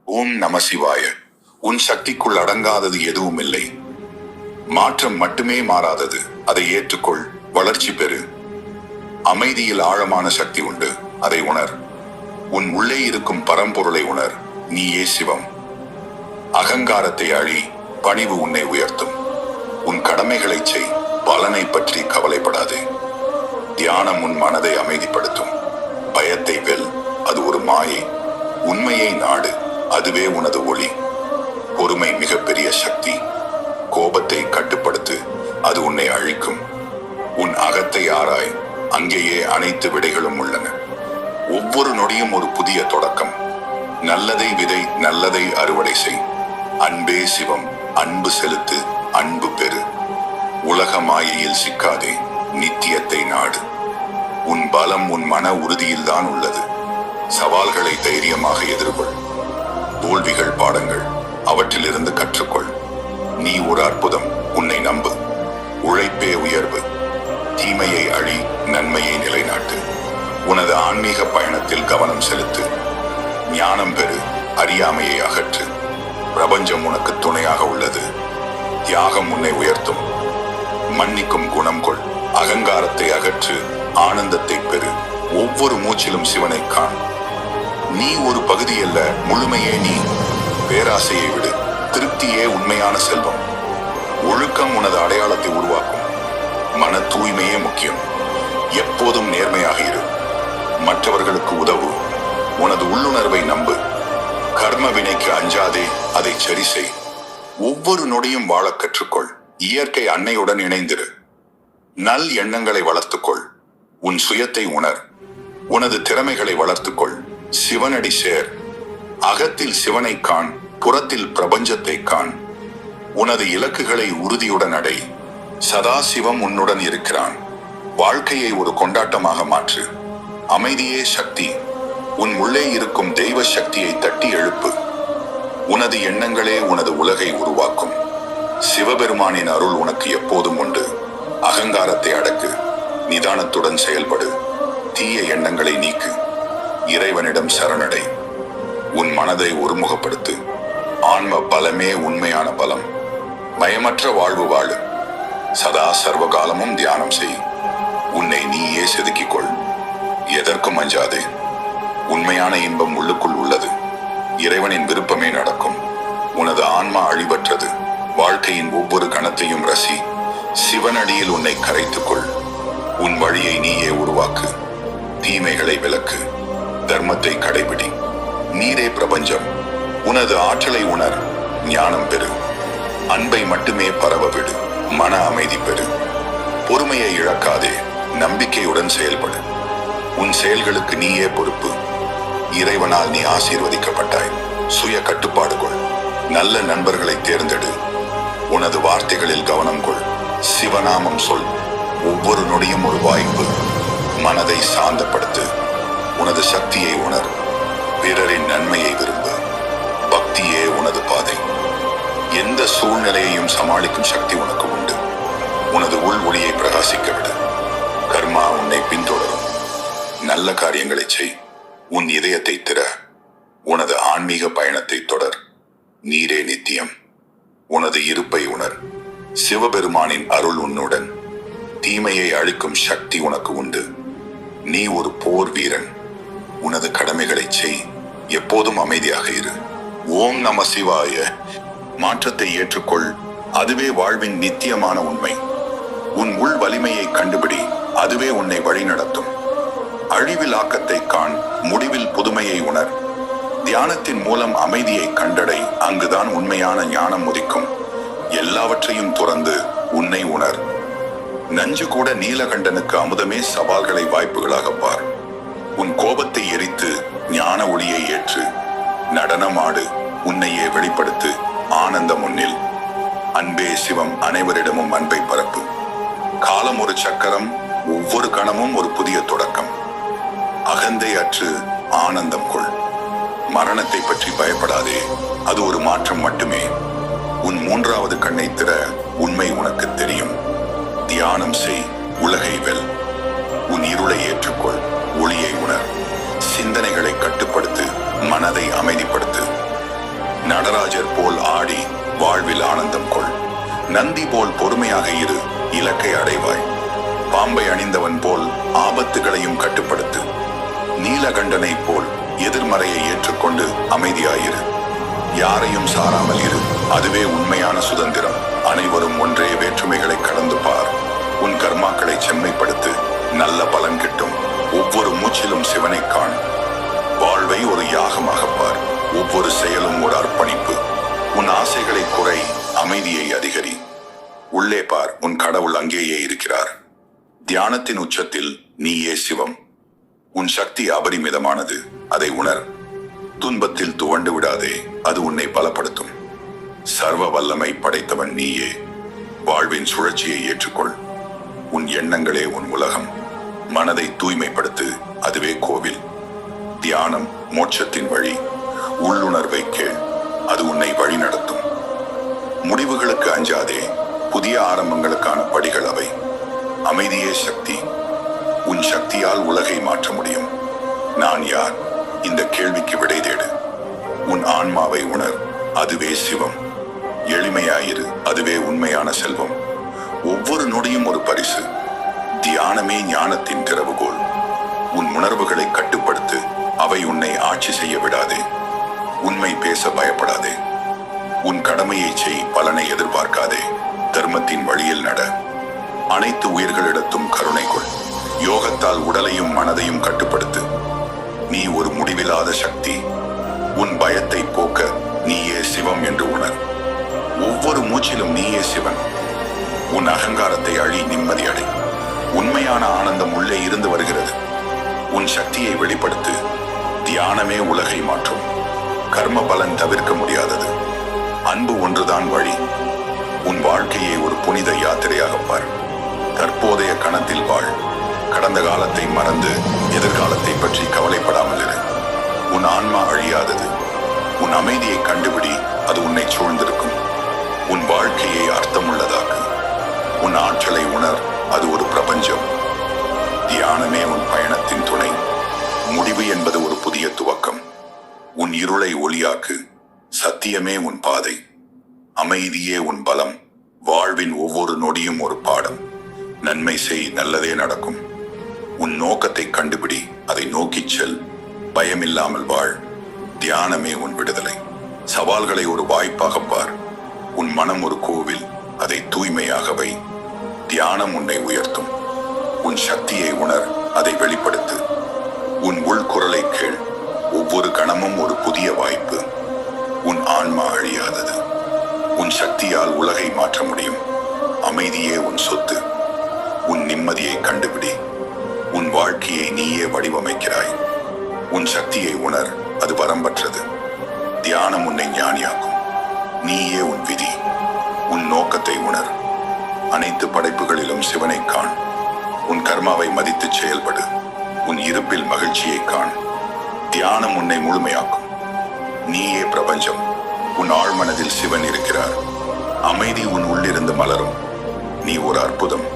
ஓம் நம சிவாய. உன் சக்திக்குள் அடங்காதது எதுவும் இல்லை. மாற்றம் மட்டுமே மாறாதது. அதை ஏற்றுக்கொள், வளர்ச்சி பெறு. அமைதியில் ஆழமான சக்தி உண்டு, அதை உணர். உன் உள்ளே இருக்கும் பரம்பொருளை உணர். நீயே சிவம். அகங்காரத்தை அழி, பணிவு உன்னை உயர்த்தும். உன் கடமைகளை செய், பலனை பற்றி கவலைப்படாதே. தியானம் உன் மனதை அமைதிப்படுத்தும். பயத்தை வெல், அது ஒரு மாயை. உண்மையை நாடு, அதுவே உனது ஒளி. பொறுமை மிகப்பெரிய சக்தி. கோபத்தை கட்டுப்படுத்து, அது உன்னை அழிக்கும். உன் அகத்தை ஆராய், அங்கேயே அனைத்து விடைகளும் உள்ளன. ஒவ்வொரு நொடியும் ஒரு புதிய தொடக்கம். நல்லதை விதை, நல்லதை அறுவடை செய். அன்பே சிவம். அன்பு செலுத்து, அன்பு பெறு. உலக மாயையில் சிக்காதே, நித்தியத்தை நாடு. உன் பலம் உன் மன உறுதியில்தான் உள்ளது. சவால்களை தைரியமாக எதிர்கொள். தோல்விகள் பாடங்கள், அவற்றிலிருந்து கற்றுக்கொள். நீ ஒரு அற்புதம், உன்னை நம்பு. உழைப்பே உயர்வு. தீமையை அழி, நன்மையை நிலைநாட்டு. உனது ஆன்மீக பயணத்தில் கவனம் செலுத்து. ஞானம் பெறு, அறியாமையை அகற்று. பிரபஞ்சம் உனக்கு துணையாக உள்ளது. தியாகம் உன்னை உயர்த்தும். மன்னிக்கும் குணம் கொள். அகங்காரத்தை அகற்று, ஆனந்தத்தை பெறு. ஒவ்வொரு மூச்சிலும் சிவனை காண். நீ ஒரு பகுதி அல்ல, முழுமையே நீ. பேராசையை விடு, திருப்தியே உண்மையான செல்வம். ஒழுக்கம் உனது அடையாளத்தை உருவாக்கும். மன தூய்மையே முக்கியம். எப்போதும் நேர்மையாக இரு. மற்றவர்களுக்கு உதவு. உனது உள்ளுணர்வை நம்பு. கர்ம வினைக்கு அஞ்சாதே, அதை சரி செய். ஒவ்வொரு நொடியும் வாழ கற்றுக்கொள். இயற்கை அன்னையுடன் இணைந்திரு. நல் எண்ணங்களை வளர்த்துக்கொள். உன் சுயத்தை உணர். உனது திறமைகளை வளர்த்துக்கொள். சிவனடி சேர். அகத்தில் சிவனை காண், புறத்தில் பிரபஞ்சத்தை காண். உனது இலக்குகளை உறுதியுடன் அடை. சதா சிவம் உன்னுடன் இருக்கிறான். வாழ்க்கையை ஒரு கொண்டாட்டமாக மாற்று. அமைதியே சக்தி. உன் உள்ளே இருக்கும் தெய்வ சக்தியை தட்டி எழுப்பு. உனது எண்ணங்களே உனது உலகை உருவாக்கும். சிவபெருமானின் அருள் உனக்கு எப்போதும் உண்டு. அகங்காரத்தை அடக்கு. நிதானத்துடன் செயல்படு. தீய எண்ணங்களை நீக்கு. இறைவனிடம் சரணடை. உன் மனதை ஒருமுகப்படுத்து. ஆன்ம பலமே உண்மையான பலம். பயமற்ற வாழ்வு வாழு. சதா சர்வகாலமும் தியானம் செய். உன்னை நீயே செதுக்கிக் கொள். எதற்கும் அஞ்சாதே. உண்மையான இன்பம் உள்ளுக்குள் உள்ளது. இறைவனின் விருப்பமே நடக்கும். உனது ஆன்மா அழிவற்றது. வாழ்க்கையின் ஒவ்வொரு கணத்தையும் ரசி. சிவனடியில் உன்னை கரைத்துக்கொள். உன் வழியை நீயே உருவாக்கு. தீமைகளை விலக்கு. தர்மத்தை கடைபிடி. நீரே பிரபஞ்சம். உனது ஆற்றலை உணர். ஞானம் பெறு. அன்பை மட்டுமே பரவ விடு. மன அமைதி பெறு. பொறுமையை இழக்காதே. நம்பிக்கையுடன் செயல்படு. உன் செயல்களுக்கு நீயே பொறுப்பு. இறைவனால் நீ ஆசீர்வதிக்கப்பட்டாய். சுய கட்டுப்பாடு கொள். நல்ல நண்பர்களை தேர்ந்தெடு. உனது வார்த்தைகளில் கவனம் கொள். சிவநாமம் சொல். ஒவ்வொரு நொடியும் ஒரு வாய்ப்பு. மனதை சாந்தப்படுத்து. உனது சக்தியை உணர். பிறரின் நன்மையை விரும்பு. பக்தியே உனது பாதை. எந்த சூழ்நிலையையும் சமாளிக்கும் சக்தி உனக்கு உண்டு. உனது உள் ஒளியை பிரகாசிக்க விடு. கர்மா உன்னை பின்தொடரும். நல்ல காரியங்களை செய். உன் இதயத்தை திற. உனது ஆன்மீக பயணத்தை தொடர். நீரே நித்தியம். உனது இருப்பை உணர். சிவபெருமானின் அருள் உன்னுடன். தீமையை அழிக்கும் சக்தி உனக்கு உண்டு. நீ ஒரு போர் வீரன். உனது கடமைகளை செய். எப்போதும் அமைதியாக இரு. ஓம் நம சிவாய. மாற்றத்தை ஏற்றுக்கொள். அதுவே வாழ்வின் நித்தியமான உண்மை. உன் உள் வலிமையை கண்டுபிடி. அதுவே உன்னை வழிநடத்தும். அழிவில் ஆக்கத்தை காண். முடிவில் புதுமையை உணர். தியானத்தின் மூலம் அமைதியை கண்டடை. அங்குதான் உண்மையான ஞானம் உதிக்கும். எல்லாவற்றையும் துறந்து உன்னை உணர். நஞ்சு கூட நீலகண்டனுக்கு அமுதமே. சவால்களை வாய்ப்புகளாக பார். உன் கோபத்தை எரித்து ஞான ஒளியை ஏற்று. நடனமாடு. உன்னையே வெளிப்படுத்து. ஆனந்தம் உன்னில். அன்பே சிவம். அனைவரிடமும் அன்பை பரப்பு. காலம் ஒரு சக்கரம். ஒவ்வொரு கணமும் ஒரு புதிய தொடக்கம். அகந்தை அற்று ஆனந்தம் கொள். மரணத்தை பற்றி பயப்படாதே. அது ஒரு மாற்றம் மட்டுமே. உன் மூன்றாவது கண்ணை திற. உண்மை உனக்கு தெரியும். தியானம் செய். உலகை வெல். உன் இருளை ஏற்றுக்கொள். ஒளியை உணர். சிந்தனைகளை கட்டுப்படுத்து. மனதை அமைதிப்படுத்து. பாடி வாழ்வில் ஆனந்தம் கொள். நந்தி போல் பொறுமையாக இரு, இலக்கை அடைவாய். பாம்பை அணிந்தவன் போல் ஆபத்துகளையும் கட்டுப்படுத்து. நீலகண்டனை போல் எதிர்மறையை ஏற்றுக்கொண்டு அமைதியாயிரு. யாரையும் சாராமல் இரு, அதுவே உண்மையான சுதந்திரம். அனைவரும் ஒன்றே, வேற்றுமைகளை கடந்து பார். உன் கர்மாக்களை செம்மைப்படுத்து, நல்ல பலன் கிட்டும். ஒவ்வொரு மூச்சிலும் சிவனை காண். வாழ்வை ஒரு யாகமாக பார், ஒவ்வொரு செயலும் ஒரு அர்ப்பணிப்பு. உன் ஆசைகளை குறை, அமைதியை அதிகரி. உள்ளே பார், உன் கடவுள் அங்கேயே இருக்கிறார். தியானத்தின் உச்சத்தில் நீயே சிவம். உன் சக்தி அபரிமிதமானது, அதை உணர். துன்பத்தில் துவண்டு விடாதே, அது உன்னை பலப்படுத்தும். சர்வ வல்லமை படைத்தவன் நீயே. வாழ்வின் சுழற்சியை ஏற்றுக்கொள். உன் எண்ணங்களே உன் உலகம். மனதை தூய்மைப்படுத்து, அதுவே கோவில். தியானம் மோட்சத்தின் வழி. உள்ளுணர்வை கேள், அது உன்னை வழி நடத்தும். முடிவுகளுக்கு அஞ்சாதே, புதிய ஆரம்பங்களுக்கான படிகள் அவை. அமைதியே சக்தி. உன் சக்தியால் உலகை மாற்ற முடியும். நான் யார்? இந்த கேள்விக்கு விடை தேடு. உன் ஆன்மாவை உணர், அதுவே சிவம். எளிமையாயிரு, அதுவே உண்மையான செல்வம். ஒவ்வொரு நொடியும் ஒரு பரிசு. தியானமே ஞானத்தின் திறவுகோல். உன் உணர்வுகளை கட்டுப்படுத்து, அவை உன்னை ஆட்சி செய்ய விடாதே. உண்மை பேச பயப்படாதே. உன் கடமையை செய், பலனை எதிர்பார்க்காதே. தர்மத்தின் வழியில் நட. அனைத்து உயிர்களிடத்தும் கருணை கொள். யோகத்தால் உடலையும் மனதையும் கட்டுப்படுத்து. நீ ஒரு முடிவில்லாத சக்தி. உன் பயத்தை போக்க நீயே சிவம் என்று உணர். ஒவ்வொரு மூச்சிலும் நீயே சிவன். உன் அகங்காரத்தை அழி, நிம்மதி அடை. உண்மையான ஆனந்தம் உள்ளே இருந்து வருகிறது. உன் சக்தியை வெளிப்படுத்து. தியானமே உலகை மாற்றும். கர்ம பலன் தவிர்க்க முடியாதது. அன்பு ஒன்றுதான் வழி. உன் வாழ்க்கையை ஒரு புனித யாத்திரையாக பார். தற்போதைய கணத்தில் வாழ். கடந்த காலத்தை மறந்து எதிர்காலத்தை பற்றி கவலைப்படாமல் இரு. உன் ஆன்மா அழியாதது. உன் அமைதியை கண்டுபிடி, அது உன்னை சூழ்ந்திருக்கும். உன் வாழ்க்கையை அர்த்தமுள்ளதாக்கு. உன் ஆற்றலை உணர், அது ஒரு பிரபஞ்சம். தியானமே உன் பயணத்தின் துணை. முடிவு என்பது ஒரு புதிய துவக்கம். உன் இருளை ஒளியாக்கு. சத்தியமே உன் பாதை. அமைதியே உன் பலம். வாழ்வின் ஒவ்வொரு நொடியும் ஒரு பாடம். நன்மை செய், நல்லதே நடக்கும். உன் நோக்கத்தை கண்டுபிடி, அதை நோக்கிச் செல். பயமில்லாமல் வாழ். தியானமே உன் விடுதலை. சவால்களை ஒரு வாய்ப்பாக பார். உன் மனம் ஒரு கோவில், அதை தூய்மையாக வை. தியானம் உன்னை உயர்த்தும். உன் சக்தியை உணர், அதை வெளிப்படுத்து. உன் உள்குரலை கேள். ஒவ்வொரு கணமும் ஒரு புதிய வாய்ப்பு. உன் ஆன்மா அழியாதது. உன் சக்தியால் உலகை மாற்ற முடியும். அமைதியே உன் சொத்து. உன் நிம்மதியை கண்டுபிடி. உன் வாழ்க்கையை நீயே வடிவமைக்கிறாய். உன் சக்தியை உணர், அது வரம்பற்றது. தியானம் உன்னை ஞானியாக்கும். நீயே உன் விதி. உன் நோக்கத்தை உணர். அனைத்து படைப்புகளிலும் சிவனை காண். உன் கர்மாவை மதித்து செயல்படு. உன் இருப்பில் மகிழ்ச்சியை காண். தியானம் உன்னை முழுமையாக்கும். நீயே பிரபஞ்சம். உன் ஆழ்மனதில் சிவன் இருக்கிறார். அமைதி உன் உள்ளிருந்து மலரும். நீ ஒரு அற்புதம்.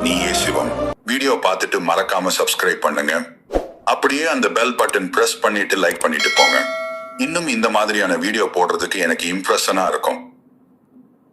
நீயே சிவம். வீடியோ பார்த்துட்டு மறக்காம சப்ஸ்கிரைப் பண்ணுங்க. அப்படியே அந்த பெல் பட்டன் பிரஸ் பண்ணிட்டு லைக் பண்ணிட்டு போங்க. இன்னும் இந்த மாதிரியான வீடியோ போடுறதுக்கு எனக்கு இம்ப்ரெஷனா இருக்கும்.